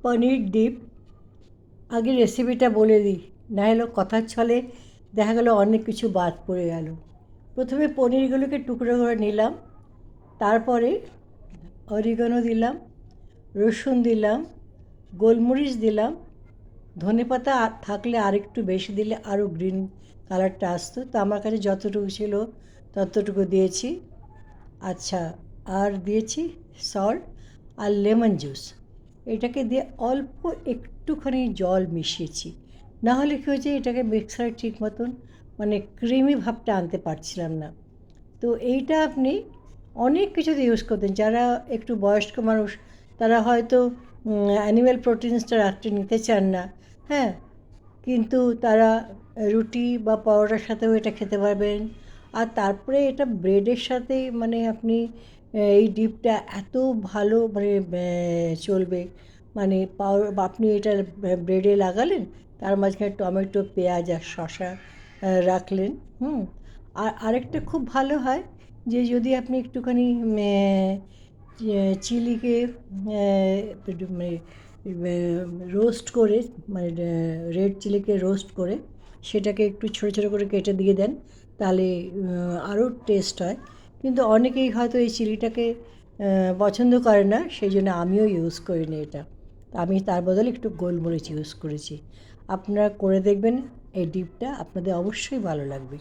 পনির deep. আগে রেসিপিটা বলে দিই, না হলে কথার ছলে দেখা গেল অনেক কিছু বাদ পড়ে গেল। প্রথমে পনিরগুলোকে টুকরো করে নিলাম, তারপরে অরিগানো দিলাম, রসুন দিলাম, গোলমরিচ দিলাম, ধনেপাতা থাকলে আরেকটু বেশি দিলে আরও গ্রিন কালারটা আসতো। তো আমার কাছে যতটুকু ছিল ততটুকু দিয়েছি। আচ্ছা, আর দিয়েছি সল্ট আর লেমন জুস। এটাকে দিয়ে অল্প একটুখানি জল মিশিয়েছি, না হলে কী হয়েছে, এটাকে মিক্সারে ঠিক মতন মানে ক্রিমি ভাবটা আনতে পারছিলাম না। তো এইটা আপনি অনেক কিছুতে ইউজ করতেন। যারা একটু বয়স্ক মানুষ তারা হয়তো অ্যানিম্যাল প্রোটিনসটা রাত্রে নিতে চান না, হ্যাঁ, কিন্তু তারা রুটি বা পরোটার সাথেও এটা খেতে পারবেন। আর তারপরে এটা ব্রেডের সাথে মানে আপনি এই ডিপটা এত ভালো মানে চলবে, মানে আপনি এটা ব্রেডে লাগালেন, তার মাঝখানে টমেটো, পেঁয়াজ আর শসা রাখলেন। আর আরেকটা খুব ভালো হয় যে যদি আপনি একটুখানি চিলিকে মানে রোস্ট করে, মানে রেড চিলিকে রোস্ট করে সেটাকে একটু ছোটো ছোটো করে কেটে দিয়ে দেন, তাহলে আরও টেস্ট হয়। কিন্তু অনেকেই হয়তো এই চিলিটাকে পছন্দ করে না, সেই জন্য আমিও ইউজ করিনি এটা। আমি তার বদলে একটু গোলমরিচ ইউজ করেছি। আপনারা করে দেখবেন, এই ডিপটা আপনাদের অবশ্যই ভালো লাগবে।